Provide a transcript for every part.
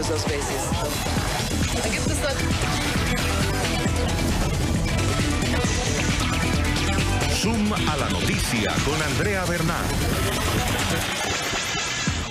2 veces. Aquí está. Zoom a la noticia con Andrea Bernal.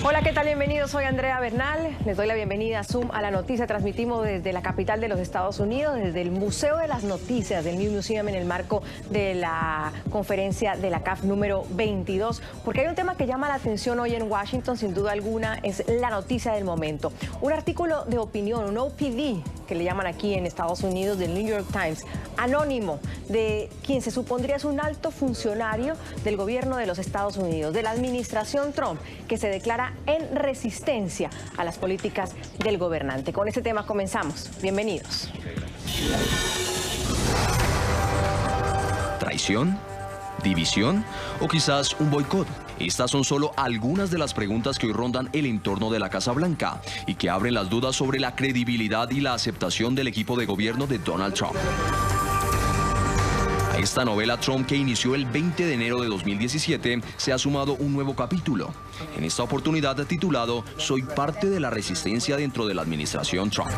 Hola, ¿qué tal? Bienvenidos, soy Andrea Bernal. Les doy la bienvenida a Zoom a la noticia. Transmitimos desde la capital de los Estados Unidos, desde el Museo de las Noticias del New Museum en el marco de la conferencia de la CAF número 22. Porque hay un tema que llama la atención hoy en Washington, sin duda alguna, es la noticia del momento. Un artículo de opinión, un OPD, que le llaman aquí en Estados Unidos, del New York Times, anónimo, de quien se supondría es un alto funcionario del gobierno de los Estados Unidos, de la administración Trump, que se declara en resistencia a las políticas del gobernante. Con este tema comenzamos. Bienvenidos. ¿Traición? ¿División? ¿O quizás un boicot? Estas son solo algunas de las preguntas que hoy rondan el entorno de la Casa Blanca y que abren las dudas sobre la credibilidad y la aceptación del equipo de gobierno de Donald Trump. A esta novela Trump, que inició el 20 de enero de 2017, se ha sumado un nuevo capítulo. En esta oportunidad titulado "Soy parte de la resistencia dentro de la administración Trump".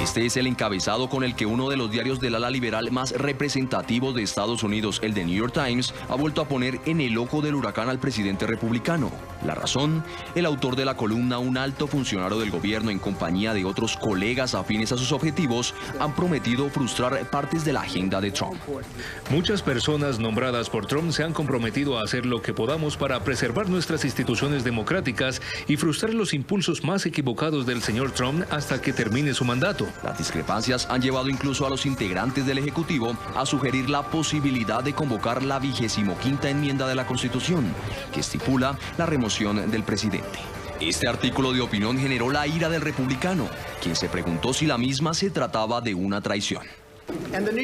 Este es el encabezado con el que uno de los diarios del ala liberal más representativos de Estados Unidos, el The New York Times, ha vuelto a poner en el ojo del huracán al presidente republicano. La razón: el autor de la columna, un alto funcionario del gobierno en compañía de otros colegas afines a sus objetivos, han prometido frustrar partes de la agenda de Trump. Muchas personas nombradas por Trump se han comprometido a hacer lo que podamos para preservar nuestras instituciones democráticas y frustrar los impulsos más equivocados del señor Trump hasta que termine su mandato. Las discrepancias han llevado incluso a los integrantes del Ejecutivo a sugerir la posibilidad de convocar la 25ª enmienda de la Constitución, que estipula la remoción del presidente. Este artículo de opinión generó la ira del republicano, quien se preguntó si la misma se trataba de una traición. El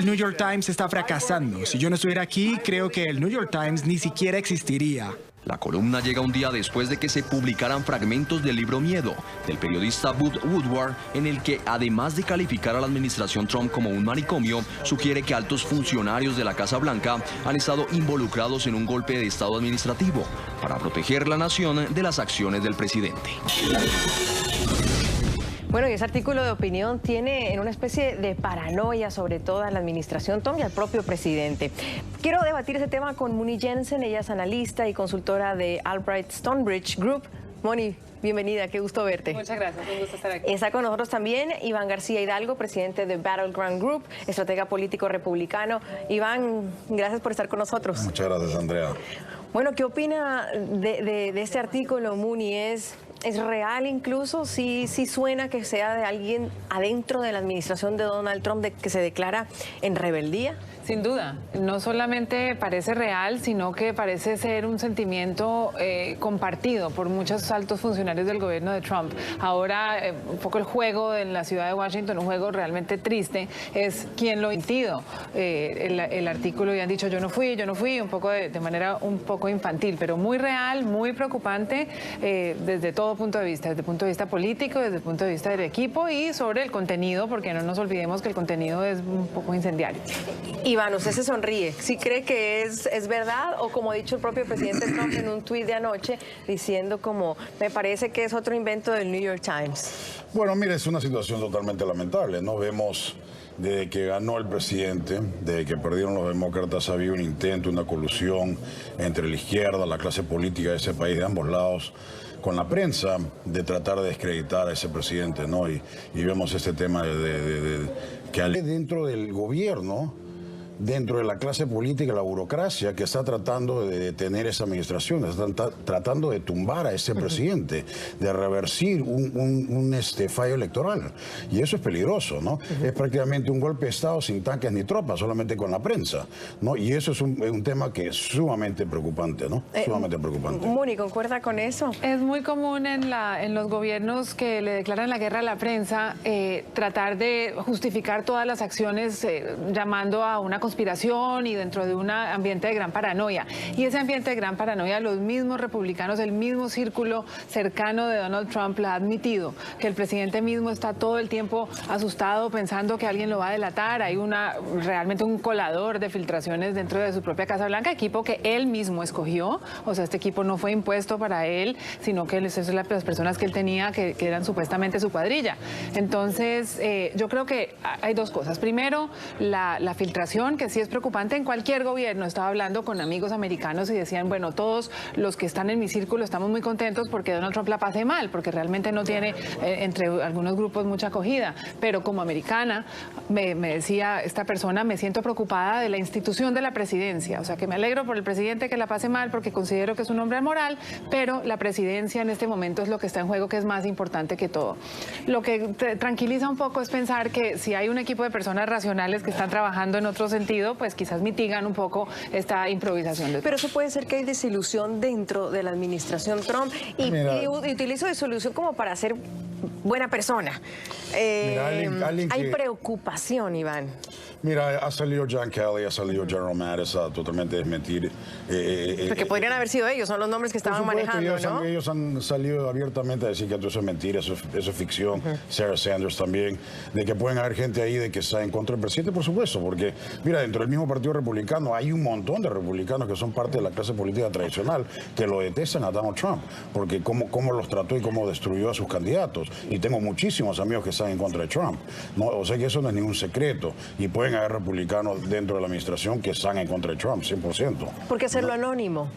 New York Times está fracasando. Si yo no estuviera aquí, creo que el New York Times ni siquiera existiría. La columna llega un día después de que se publicaran fragmentos del libro Miedo, del periodista Bud Woodward, en el que, además de calificar a la administración Trump como un manicomio, sugiere que altos funcionarios de la Casa Blanca han estado involucrados en un golpe de Estado administrativo para proteger la nación de las acciones del presidente. Bueno, y ese artículo de opinión tiene en una especie de paranoia sobre toda la administración Trump y al propio presidente. Quiero debatir ese tema con Moni Jensen. Ella es analista y consultora de Albright Stonebridge Group. Moni, bienvenida, qué gusto verte. Muchas gracias, un gusto estar aquí. Está con nosotros también Iván García Hidalgo, presidente de Battleground Group, estratega político republicano. Iván, gracias por estar con nosotros. Muchas gracias, Andrea. Bueno, ¿qué opina de este artículo, Moni? ¿Es real incluso? Sí suena que sea de alguien adentro de la administración de Donald Trump que se declara en rebeldía. Sin duda, no solamente parece real, sino que parece ser un sentimiento compartido por muchos altos funcionarios del gobierno de Trump. Ahora, un poco el juego en la ciudad de Washington, un juego realmente triste, es quién lo ha mentido. El artículo ya han dicho yo no fui, un poco de manera un poco infantil, pero muy real, muy preocupante desde todo punto de vista, desde el punto de vista político, desde el punto de vista del equipo y sobre el contenido, porque no nos olvidemos que el contenido es un poco incendiario. Iván, usted se sonríe. ¿Sí cree que es verdad? O como ha dicho el propio presidente Trump en un tuit de anoche, diciendo como, me parece que es otro invento del New York Times. Bueno, mire, es una situación totalmente lamentable, ¿no? Vemos desde que ganó el presidente, desde que perdieron los demócratas, ha habido un intento, una colusión entre la izquierda, la clase política de ese país, de ambos lados, con la prensa, de tratar de descreditar a ese presidente, ¿no? Y vemos este tema que dentro del gobierno, dentro de la clase política, la burocracia que está tratando de detener esa administración, están tratando de tumbar a ese presidente, de reversir un fallo electoral. Y eso es peligroso, ¿no? Es prácticamente un golpe de Estado sin tanques ni tropas, solamente con la prensa, ¿no? Y eso es un tema que es sumamente preocupante, ¿no? Sumamente preocupante. Moni, ¿concuerda con eso? Es muy común en los gobiernos que le declaran la guerra a la prensa tratar de justificar todas las acciones llamando a una conspiración y dentro de un ambiente de gran paranoia. Y ese ambiente de gran paranoia, los mismos republicanos, el mismo círculo cercano de Donald Trump la ha admitido, que el presidente mismo está todo el tiempo asustado pensando que alguien lo va a delatar. Hay realmente un colador de filtraciones dentro de su propia Casa Blanca, equipo que él mismo escogió. O sea, este equipo no fue impuesto para él, sino que esas son las personas que él tenía que eran supuestamente su cuadrilla. Entonces, yo creo que hay dos cosas. Primero, la filtración, que sí es preocupante en cualquier gobierno. Estaba hablando con amigos americanos y decían, bueno, todos los que están en mi círculo estamos muy contentos porque Donald Trump la pase mal, porque realmente no tiene entre algunos grupos mucha acogida. Pero como americana, me decía esta persona, me siento preocupada de la institución de la presidencia. O sea, que me alegro por el presidente que la pase mal porque considero que es un hombre moral, pero la presidencia en este momento es lo que está en juego, que es más importante que todo. Lo que te tranquiliza un poco es pensar que si hay un equipo de personas racionales que están trabajando en otro sentido, pues quizás mitigan un poco esta improvisación. Pero eso puede ser que hay desilusión dentro de la administración Trump y utilizo desilusión como para ser buena persona. Hay preocupación, Iván. Mira, ha salido John Kelly, ha salido General Mattis a totalmente desmentir. Porque podrían haber sido ellos, son los nombres que estaban manejando, ¿no? Ellos han salido abiertamente a decir que todo eso es mentira, eso es ficción. Sarah Sanders también, de que pueden haber gente ahí de que está en contra del presidente, por supuesto, porque, mira, dentro del mismo Partido Republicano hay un montón de republicanos que son parte de la clase política tradicional que lo detestan a Donald Trump, porque cómo los trató y cómo destruyó a sus candidatos. Y tengo muchísimos amigos que están en contra de Trump, ¿no? O sea que eso no es ningún secreto. Y pueden haber republicanos dentro de la administración que están en contra de Trump, 100%. ¿Por qué hacerlo anónimo?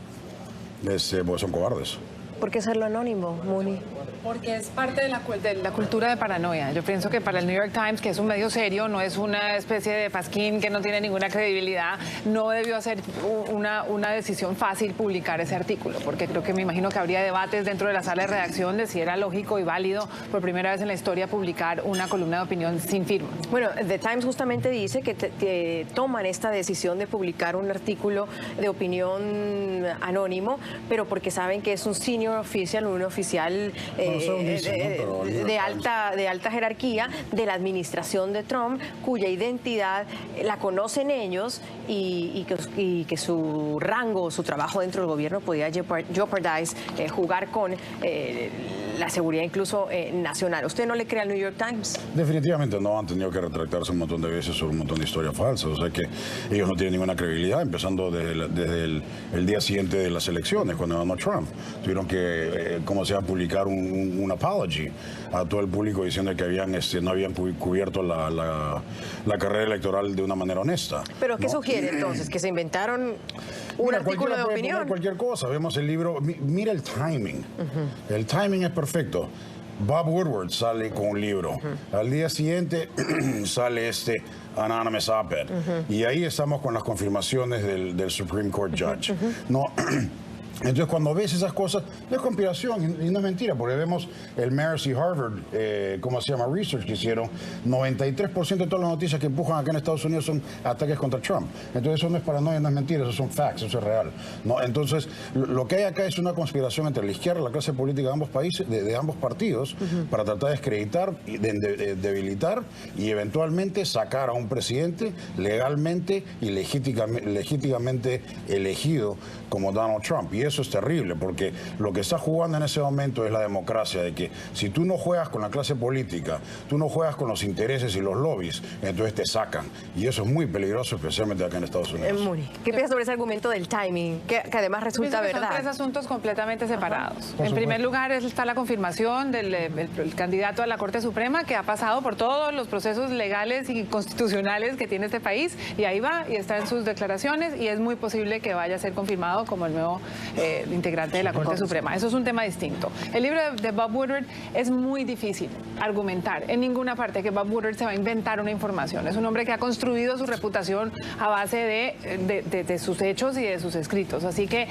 Porque son cobardes. ¿Por qué hacerlo anónimo, Muni? Porque es parte de la cultura de paranoia. Yo pienso que para el New York Times, que es un medio serio, no es una especie de pasquín que no tiene ninguna credibilidad, no debió ser una decisión fácil publicar ese artículo, porque creo que me imagino que habría debates dentro de la sala de redacción de si era lógico y válido por primera vez en la historia publicar una columna de opinión sin firma. Bueno, The Times justamente dice que toman esta decisión de publicar un artículo de opinión anónimo, pero porque saben que es un senior official, un oficial de alta jerarquía de la administración de Trump, cuya identidad la conocen ellos y que su rango, su trabajo dentro del gobierno podía jeopardize, jugar con la seguridad incluso nacional. ¿Usted no le cree al New York Times? Definitivamente no, han tenido que retractarse un montón de veces sobre un montón de historias falsas, o sea que ellos no tienen ninguna credibilidad, empezando desde el día siguiente de las elecciones, cuando ganó Trump. Tuvieron que, publicar un apology a todo el público diciendo que no habían cubierto la carrera electoral de una manera honesta. ¿Pero qué sugiere entonces? ¿Que se inventaron un artículo de opinión? Cualquier cosa, vemos el libro, mira el timing. El timing es perfecto. Bob Woodward sale con un libro. Al día siguiente sale Anonymous Op-Ed. Y ahí estamos con las confirmaciones del Supreme Court Judge. No. Entonces, cuando ves esas cosas, no es conspiración y no es mentira, porque vemos el Marist y Harvard, Research que hicieron, 93% de todas las noticias que empujan acá en Estados Unidos son ataques contra Trump. Entonces, eso no es paranoia, no es mentira, eso son facts, eso es real, ¿no? Entonces, lo que hay acá es una conspiración entre la izquierda y la clase política de ambos países, de ambos partidos, para tratar de desacreditar, debilitar y eventualmente sacar a un presidente legalmente y legítimamente elegido como Donald Trump. Y eso es terrible, porque lo que está jugando en ese momento es la democracia, de que si tú no juegas con la clase política, tú no juegas con los intereses y los lobbies, entonces te sacan. Y eso es muy peligroso, especialmente acá en Estados Unidos. ¿Qué piensas sobre ese argumento del timing, que además resulta verdad? Son tres asuntos completamente separados. En primer lugar está la confirmación del candidato a la Corte Suprema, que ha pasado por todos los procesos legales y constitucionales que tiene este país, y ahí va, y está en sus declaraciones, y es muy posible que vaya a ser confirmado como el nuevo integrante de la Corte Suprema. Eso es un tema distinto. El libro de Bob Woodward es muy difícil argumentar en ninguna parte que Bob Woodward se va a inventar una información. Es un hombre que ha construido su reputación a base de sus hechos y de sus escritos. Así que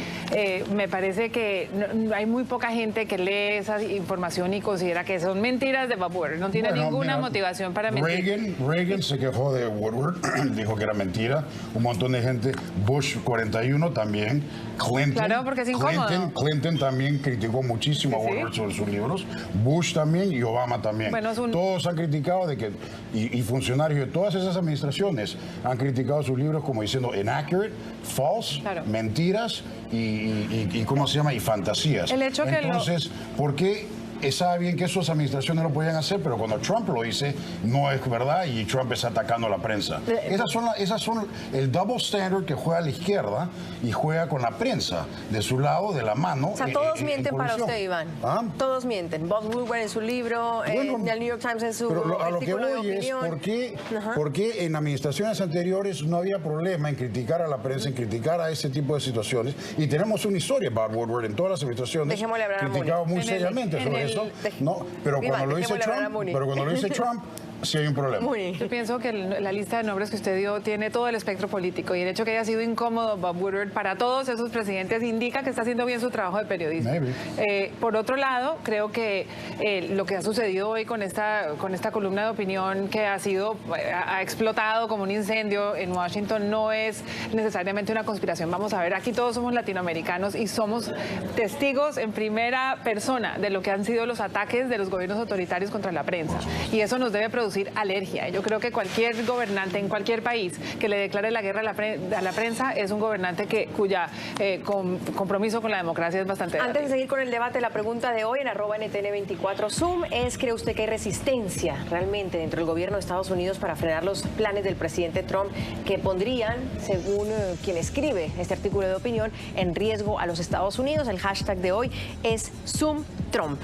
me parece que hay muy poca gente que lee esa información y considera que son mentiras de Bob Woodward. No tiene ninguna motivación para mentir. Reagan se quejó de Woodward, dijo que era mentira. Un montón de gente, Bush 41 también, Clinton. Claro, porque es incómodo. Clinton también criticó muchísimo a Woodward sobre sus libros, Bush también y Obama también. Bueno, todos han criticado de que, y funcionarios de todas esas administraciones han criticado sus libros como diciendo inaccurate, false, mentiras y ¿cómo se llama? Y fantasías. El hecho Entonces, ¿por qué? Estaba bien que esas administraciones lo podían hacer, pero cuando Trump lo dice, no es verdad y Trump está atacando a la prensa. Esas son el double standard que juega a la izquierda y juega con la prensa, de su lado, de la mano. O sea, todos mienten para usted, Iván. ¿Ah? Todos mienten. Bob Woodward en su libro, el New York Times en su pero a lo que artículo voy de opinión. Es ¿por qué en administraciones anteriores no había problema en criticar a la prensa, en criticar a ese tipo de situaciones? Y tenemos una historia, Bob Woodward, en todas las administraciones, Dejémosle hablar a criticado muy seriamente sobre eso. No, pero cuando lo dice Trump, sí hay un problema. Yo pienso que la lista de nombres que usted dio tiene todo el espectro político y el hecho que haya sido incómodo Bob Woodward para todos esos presidentes indica que está haciendo bien su trabajo de periodismo. Por otro lado, creo que lo que ha sucedido hoy con esta columna de opinión que ha explotado como un incendio en Washington no es necesariamente una conspiración. Vamos a ver, aquí todos somos latinoamericanos y somos testigos en primera persona de lo que han sido los ataques de los gobiernos autoritarios contra la prensa y eso nos debe producir alergia. Yo creo que cualquier gobernante en cualquier país que le declare la guerra a la prensa es un gobernante cuya compromiso con la democracia es bastante grande. Antes de seguir con el debate, la pregunta de hoy en @NTN24 Zoom es: ¿cree usted que hay resistencia realmente dentro del gobierno de Estados Unidos para frenar los planes del presidente Trump que pondrían, según quien escribe este artículo de opinión, en riesgo a los Estados Unidos? El hashtag de hoy es ZoomTrump.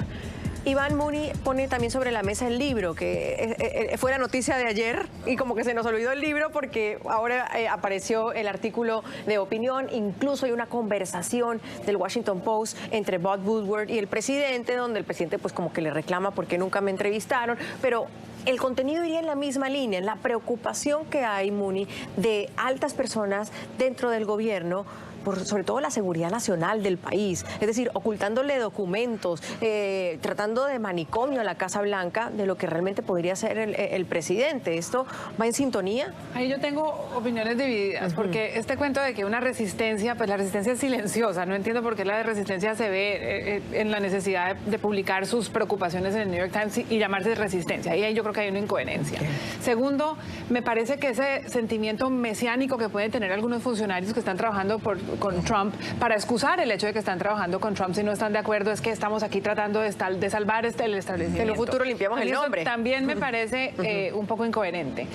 Iván Mooney pone también sobre la mesa el libro, que fue la noticia de ayer y como que se nos olvidó el libro porque ahora apareció el artículo de opinión. Incluso hay una conversación del Washington Post entre Bob Woodward y el presidente, donde el presidente pues como que le reclama porque nunca me entrevistaron, pero el contenido iría en la misma línea, en la preocupación que hay, Mooney, de altas personas dentro del gobierno, sobre todo la seguridad nacional del país, es decir, ocultándole documentos, tratando de manicomio a la Casa Blanca de lo que realmente podría ser el presidente. ¿Esto va en sintonía? Ahí yo tengo opiniones divididas, porque este cuento de que una resistencia, pues la resistencia es silenciosa, no entiendo por qué la resistencia se ve en la necesidad de publicar sus preocupaciones en el New York Times y llamarse resistencia, y ahí yo creo que hay una incoherencia. Segundo, me parece que ese sentimiento mesiánico que pueden tener algunos funcionarios que están trabajando con Trump, para excusar el hecho de que están trabajando con Trump si no están de acuerdo, es que estamos aquí tratando de salvar el establecimiento. En un futuro limpiamos el nombre. También me parece un poco incoherente.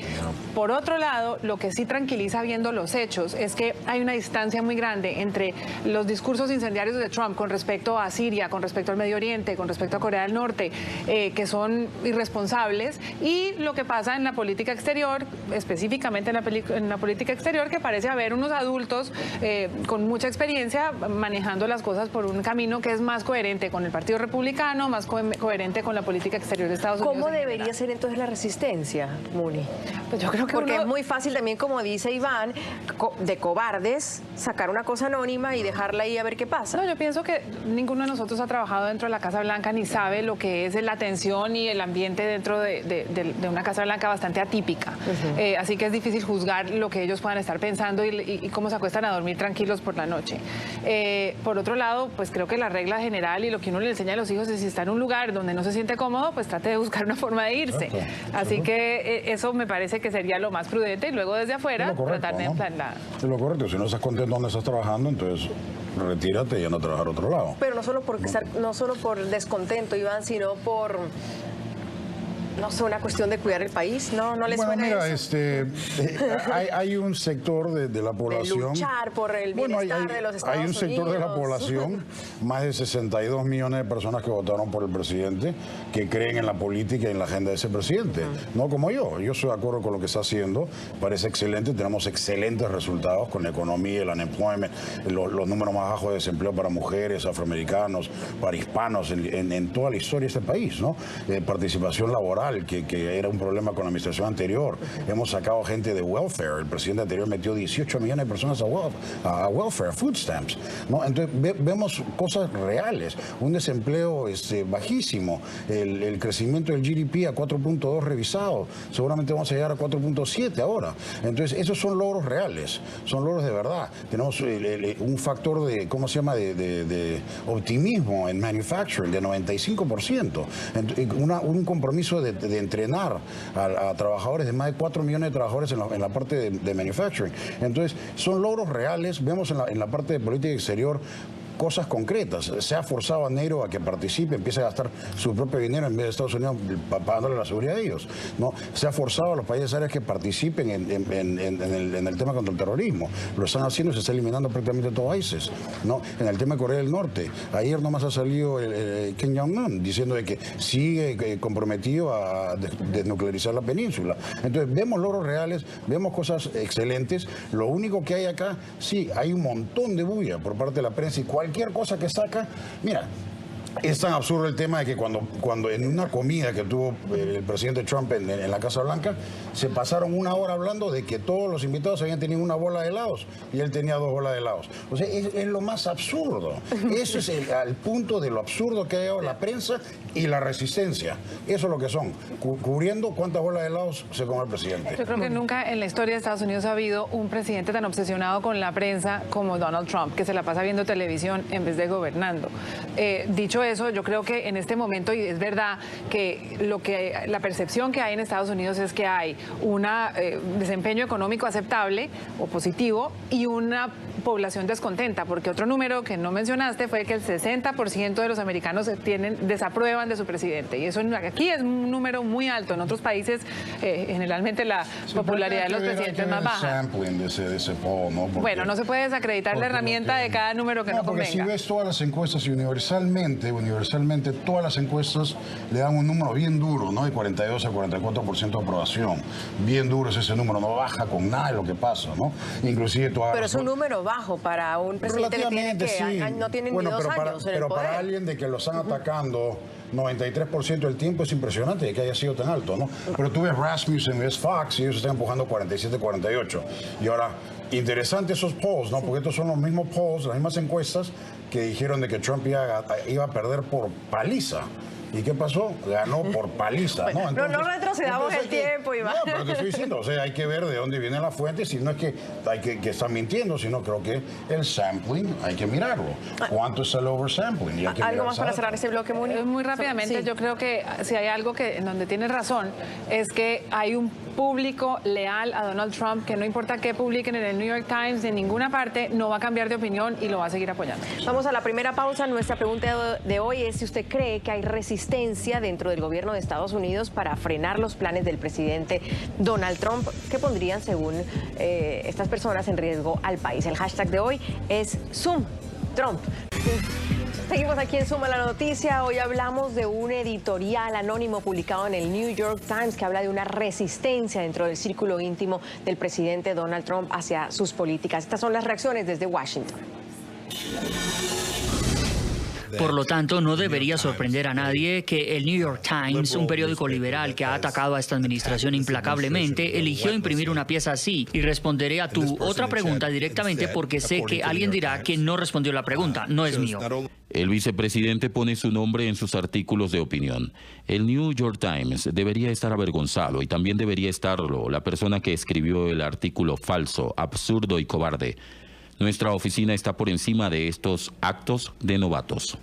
Por otro lado, lo que sí tranquiliza viendo los hechos es que hay una distancia muy grande entre los discursos incendiarios de Trump con respecto a Siria, con respecto al Medio Oriente, con respecto a Corea del Norte, que son irresponsables, y lo que pasa en la política exterior, específicamente en la política exterior, que parece haber unos adultos con mucha experiencia manejando las cosas por un camino que es más coherente con el Partido Republicano, más coherente con la política exterior de Estados Unidos. ¿Cómo debería ser entonces la resistencia, Mooney? Pues yo creo que porque es muy fácil también, como dice Iván, de cobardes, sacar una cosa anónima y dejarla ahí a ver qué pasa. No, yo pienso que ninguno de nosotros ha trabajado dentro de la Casa Blanca ni sabe lo que es la tensión y el ambiente dentro de una Casa Blanca bastante atípica. Así que es difícil juzgar lo que ellos puedan estar pensando y cómo se acuestan a dormir tranquilos por la noche. Por otro lado, pues creo que la regla general y lo que uno le enseña a los hijos es si está en un lugar donde no se siente cómodo, pues trate de buscar una forma de irse. Así que eso me parece que sería lo más prudente y luego desde afuera tratar de emplear. Es lo correcto. Si no estás contento donde estás trabajando, entonces retírate y anda a trabajar a otro lado. Pero no solo por descontento, Iván, sino por... no sé, una cuestión de cuidar el país, ¿no? ¿No les suena mira, eso? hay un sector de la población... De luchar por el bienestar de los Estados Unidos. Hay un sector de la población, más de 62 millones de personas que votaron por el presidente, que creen en la política y en la agenda de ese presidente. No como yo. Yo estoy de acuerdo con lo que está haciendo, parece excelente, tenemos excelentes resultados con la economía, el unemployment, los números más bajos de desempleo para mujeres, afroamericanos, para hispanos, en toda la historia de este país, ¿no? Participación laboral laboral, que era un problema con la administración anterior. Hemos sacado gente de welfare. El presidente anterior metió 18 millones de personas a welfare, a food stamps, ¿no? Entonces vemos cosas reales. Un desempleo bajísimo. El crecimiento del GDP a 4.2 revisado. Seguramente vamos a llegar a 4.7 ahora. Entonces esos son logros reales, son logros de verdad. Tenemos un factor de, ¿cómo se llama?, de optimismo en manufacturing de 95%. Un compromiso de entrenar a trabajadores, de más de 4 millones de trabajadores en la parte de manufacturing. Entonces, son logros reales. Vemos en la parte de política exterior cosas concretas. Se ha forzado a NATO a que participe, empiece a gastar su propio dinero en vez de Estados Unidos pagándole la seguridad de ellos, ¿no? Se ha forzado a los países árabes que participen en el tema contra el terrorismo. Lo están haciendo y se está eliminando prácticamente todo ISIS, ¿no? En el tema de Corea del Norte. Ayer nomás ha salido Kim Jong-un diciendo de que sigue comprometido a desnuclearizar la península. Entonces, vemos logros reales, vemos cosas excelentes. Lo único que hay acá, sí, hay un montón de bulla por parte de la prensa y cualquier cosa que saca, mira, es tan absurdo el tema de que cuando en una comida que tuvo el presidente Trump en la Casa Blanca, se pasaron 1 hora hablando de que todos los invitados habían tenido una bola de helados y él tenía 2 bolas de helados. O sea, es lo más absurdo. Eso es el punto de lo absurdo que ha llegado la prensa y la resistencia. Eso es lo que son, cubriendo cuántas bolas de helados se come el presidente. Yo creo que nunca en la historia de Estados Unidos ha habido un presidente tan obsesionado con la prensa como Donald Trump, que se la pasa viendo televisión en vez de gobernando. Dicho eso, yo creo que en este momento, y es verdad que la percepción que hay en Estados Unidos es que hay un desempeño económico aceptable o positivo y una población descontenta, porque otro número que no mencionaste fue que el 60% de los americanos desaprueban de su presidente, y eso aquí es un número muy alto. En otros países generalmente la popularidad de los presidentes es más baja. De ese poll, ¿no? Bueno, no se puede desacreditar la herramienta de cada número que no convenga. Porque si ves todas las encuestas y universalmente todas las encuestas le dan un número bien duro, ¿no? De 42 a 44% de aprobación. Bien duro es ese número, no baja con nada de lo que pasa, ¿no? Inclusive Pero es un número bajo para un presidente que no tiene ni 2 años en el pero poder. Para alguien de que lo están atacando 93% del tiempo es impresionante de que haya sido tan alto, ¿no? Pero tú ves Rasmussen, ves Fox y ellos están empujando 47-48. Y ahora, interesante esos polls, ¿no? Porque estos son los mismos polls, las mismas encuestas que dijeron de que Trump iba a perder por paliza. ¿Y qué pasó? Ganó por paliza, ¿no? Entonces, no retrocedamos el tiempo, Iván. No, pero te estoy diciendo, o sea, hay que ver de dónde viene la fuente, si no es que están mintiendo, sino creo que el sampling hay que mirarlo. ¿Cuánto es el oversampling? ¿Algo más para cerrar ese bloque, Muni? Muy rápidamente, sí. Yo creo que si hay algo en donde tiene razón, es que hay un público leal a Donald Trump que no importa qué publiquen en el New York Times, en ninguna parte, no va a cambiar de opinión y lo va a seguir apoyando. Vamos a la primera pausa. Nuestra pregunta de hoy es si usted cree que hay resistencia dentro del gobierno de Estados Unidos para frenar los planes del presidente Donald Trump, que pondrían, según estas personas, en riesgo al país. El hashtag de hoy es #SumTrump. Seguimos aquí en Suma la Noticia. Hoy hablamos de un editorial anónimo publicado en el New York Times que habla de una resistencia dentro del círculo íntimo del presidente Donald Trump hacia sus políticas. Estas son las reacciones desde Washington. Por lo tanto, no debería sorprender a nadie que el New York Times, un periódico liberal que ha atacado a esta administración implacablemente, eligió imprimir una pieza así. Y responderé a tu otra pregunta directamente porque sé que alguien dirá que no respondió la pregunta. No es mío. El vicepresidente pone su nombre en sus artículos de opinión. El New York Times debería estar avergonzado y también debería estarlo la persona que escribió el artículo falso, absurdo y cobarde. Nuestra oficina está por encima de estos actos de novatos.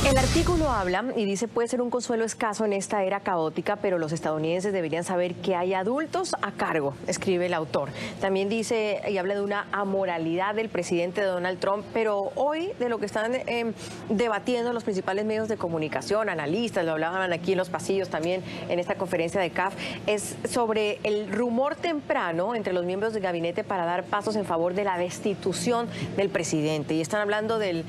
El artículo habla y dice: puede ser un consuelo escaso en esta era caótica, pero los estadounidenses deberían saber que hay adultos a cargo, escribe el autor. También dice y habla de una amoralidad del presidente Donald Trump, pero hoy de lo que están debatiendo los principales medios de comunicación, analistas, lo hablaban aquí en los pasillos también en esta conferencia de CAF, es sobre el rumor temprano entre los miembros del gabinete para dar pasos en favor de la destitución del presidente. Y están hablando del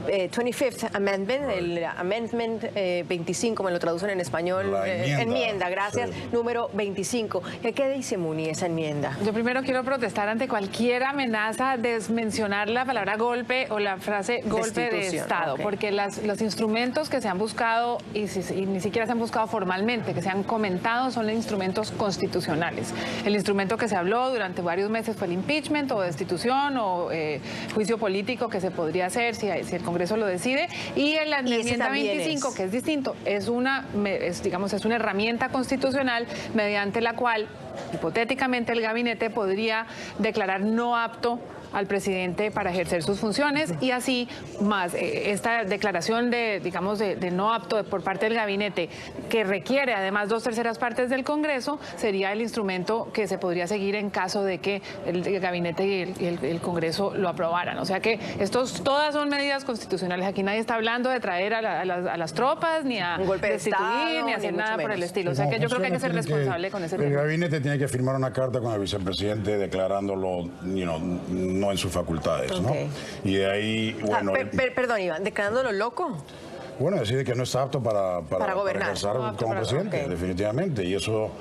25th Amendment, el Amendment 25, me lo traducen en español. La enmienda, gracias, sí. Número 25. ¿Qué dice Muni esa enmienda? Yo primero quiero protestar ante cualquier amenaza de mencionar la palabra golpe o la frase golpe de Estado, porque los instrumentos que se han buscado y ni siquiera se han buscado formalmente, que se han comentado, son instrumentos constitucionales. El instrumento que se habló durante varios meses fue el impeachment o destitución o juicio político que se podría hacer si el Congreso lo decide, y en la enmienda 25, que es distinto, es una herramienta constitucional mediante la cual hipotéticamente el gabinete podría declarar no apto al presidente para ejercer sus funciones, y así más esta declaración de no apto por parte del gabinete, que requiere además 2/3 partes del Congreso, sería el instrumento que se podría seguir en caso de que el gabinete y el Congreso lo aprobaran. O sea que todas son medidas constitucionales. Aquí nadie está hablando de traer a las tropas, ni a destituir, ni hacer nada por el estilo. O sea que yo creo que hay que ser responsable con ese tema. El gabinete tiene que firmar una carta con el vicepresidente declarándolo, no en sus facultades, ¿no? Y de ahí, bueno... Perdón, Iván, ¿declarándolo loco? Bueno, decide que no está apto para gobernar, ejercer como presidente, definitivamente. Y eso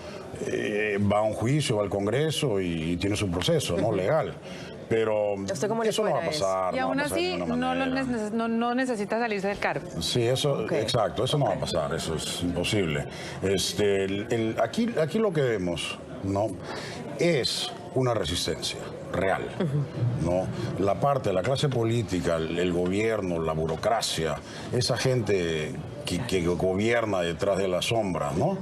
va a un juicio, va al Congreso y tiene su proceso, ¿no? Legal. Pero eso no va a pasar. Y aún así no necesita salirse del cargo. Sí, exacto, eso no va a pasar, eso es imposible. Aquí lo que vemos, ¿no?, es una resistencia real, ¿no? La parte de la clase política, el gobierno, la burocracia, esa gente que gobierna detrás de la sombra, ¿no?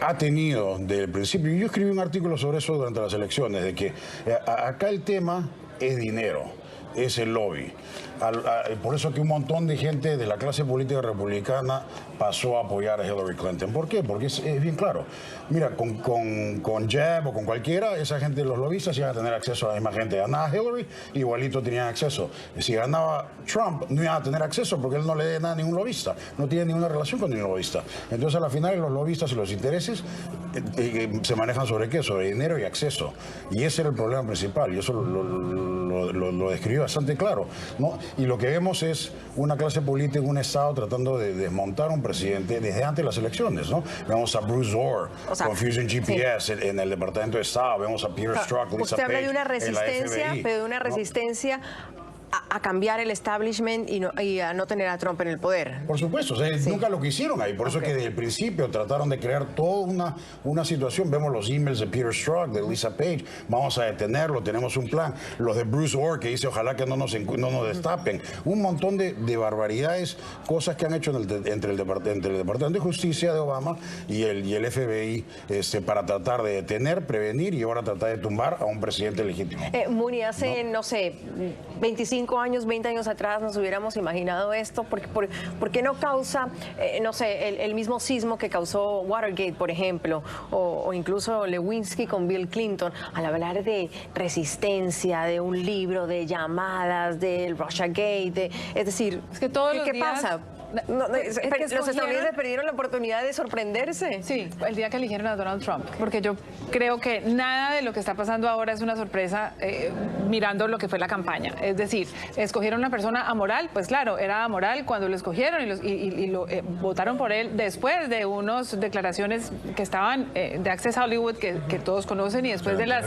Ha tenido desde el principio, y yo escribí un artículo sobre eso durante las elecciones, de que acá el tema es dinero, es el lobby. Por eso que un montón de gente de la clase política republicana pasó a apoyar a Hillary Clinton. ¿Por qué? Porque es bien claro. Mira, con Jeb o con cualquiera, esa gente, los lobistas, iban a tener acceso a la misma gente. Ganaba Hillary, igualito tenían acceso. Si ganaba Trump, no iban a tener acceso porque él no le dé nada a ningún lobista. No tiene ninguna relación con ningún lobista. Entonces, a la final, los lobistas y los intereses se manejan sobre qué? Sobre dinero y acceso. Y ese era el problema principal. Y eso lo describí bastante claro, ¿no? Y lo que vemos es una clase política, un Estado tratando de desmontar un presidente desde antes de las elecciones, ¿no? Vemos a Bruce Orr con Fusion GPS en el Departamento de Estado, vemos a Peter Strzok, Lisa Usted habla Page de una resistencia, pero de una resistencia a cambiar el establishment y a no tener a Trump en el poder. Por supuesto, nunca lo quisieron ahí, por eso que desde el principio trataron de crear toda una situación. Vemos los emails de Peter Strzok, de Lisa Page, vamos a detenerlo, tenemos un plan. Los de Bruce Orr, que dice ojalá que no nos destapen. Un montón de barbaridades, cosas que han hecho entre el Departamento de Justicia de Obama y el FBI para tratar de detener, prevenir y ahora tratar de tumbar a un presidente legítimo. Muni, hace, no sé, 25 años, 20 años atrás nos hubiéramos imaginado esto. ¿Por qué no causa, no sé, el mismo sismo que causó Watergate, por ejemplo, o incluso Lewinsky con Bill Clinton, al hablar de resistencia, de un libro, de llamadas, del Russiagate, es decir, es que todos los ¿qué días... pasa? Los estadounidenses perdieron la oportunidad de sorprenderse. Sí, el día que eligieron a Donald Trump, porque yo creo que nada de lo que está pasando ahora es una sorpresa mirando lo que fue la campaña. Es decir, escogieron una persona amoral, pues claro, era amoral cuando lo escogieron y votaron por él después de unas declaraciones que estaban de Access Hollywood, que todos conocen, y después de las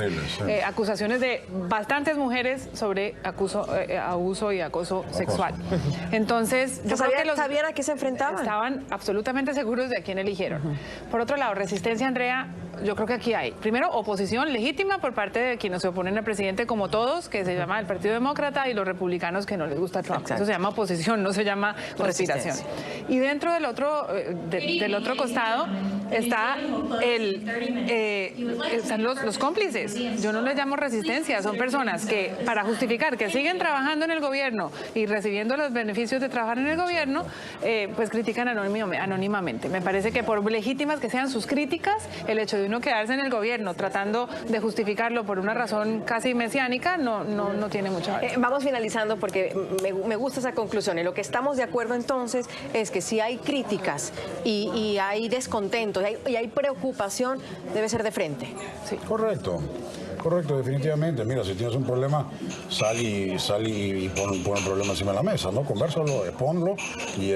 acusaciones de bastantes mujeres sobre abuso y acoso sexual. Entonces, yo creo que ¿Sabían a qué se enfrentaban? Estaban absolutamente seguros de a quién eligieron. Por otro lado, resistencia, Andrea, yo creo que aquí hay, primero, oposición legítima por parte de quienes se oponen al presidente, como todos, que se llama el Partido Demócrata, y los republicanos que no les gusta Trump. Exacto. Eso se llama oposición, no se llama conspiración. Y dentro del otro costado están los cómplices. Yo no les llamo resistencia, son personas que, para justificar que siguen trabajando en el gobierno y recibiendo los beneficios de trabajar en el gobierno, pues critican anónimamente. Me parece que por legítimas que sean sus críticas, el hecho de uno quedarse en el gobierno tratando de justificarlo por una razón casi mesiánica no tiene mucho valor. Vamos finalizando porque me gusta esa conclusión. En lo que estamos de acuerdo entonces es que si hay críticas y hay descontento y hay preocupación, debe ser de frente. Sí. Correcto. Correcto, definitivamente. Mira, si tienes un problema, sal y pon el problema encima de la mesa, ¿no? Convérsalo, exponlo y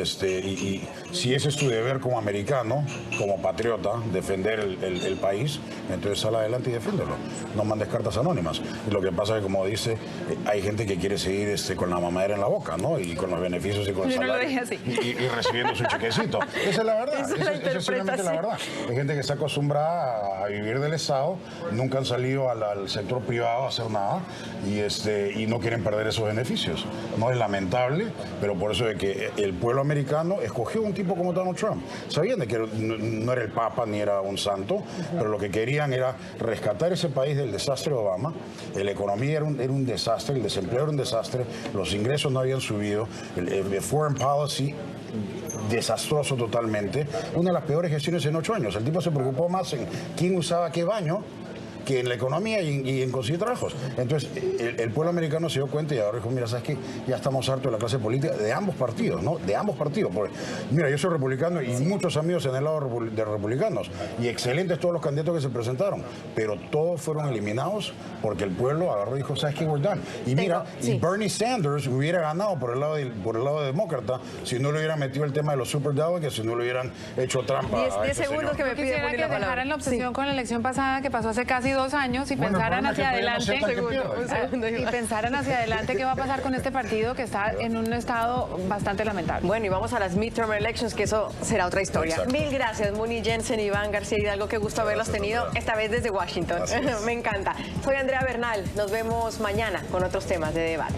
si ese es tu deber como americano, como patriota, defender el país, entonces sal adelante y defiéndelo. No mandes cartas anónimas. Y lo que pasa es que, como dice, hay gente que quiere seguir con la mamadera en la boca, ¿no? Y con los beneficios y con el salario. Y recibiendo su chequecito. Esa es la verdad. Esa es simplemente la verdad. Hay gente que está acostumbrada a vivir del Estado, nunca han salido al sector privado a hacer nada y no quieren perder esos beneficios. No es lamentable, pero por eso es que el pueblo americano escogió un tipo como Donald Trump. Sabían de que no era el Papa ni era un santo, pero lo que querían era rescatar ese país del desastre de Obama. La economía era un desastre, el desempleo era un desastre, los ingresos no habían subido, el foreign policy desastroso totalmente, una de las peores gestiones en 8 años. El tipo se preocupó más en quién usaba qué baño que en la economía y en conseguir trabajos. Entonces, el pueblo americano se dio cuenta y ahora dijo, mira, ¿sabes qué? Ya estamos hartos de la clase política de ambos partidos, ¿no? De ambos partidos. Porque, mira, yo soy republicano y muchos amigos en el lado de republicanos y excelentes todos los candidatos que se presentaron, pero todos fueron eliminados porque el pueblo agarró y dijo, ¿sabes qué? We're done. Y mira, y Bernie Sanders hubiera ganado por el lado demócrata si no le hubieran metido el tema de los superdelegates, si no le hubieran hecho trampa. 10 segundos que me pide quisiera que dejaran la obsesión con la elección pasada que pasó hace casi 2 años y pensaran hacia adelante y pensaran hacia adelante qué va a pasar con este partido que está en un estado bastante lamentable. Bueno, y vamos a las midterm elections, que eso será otra historia. Exacto. Mil gracias, Muni Jensen, Iván García Hidalgo, qué gusto haberlos tenido, esta vez desde Washington. Me encanta. Soy Andrea Bernal, nos vemos mañana con otros temas de debate.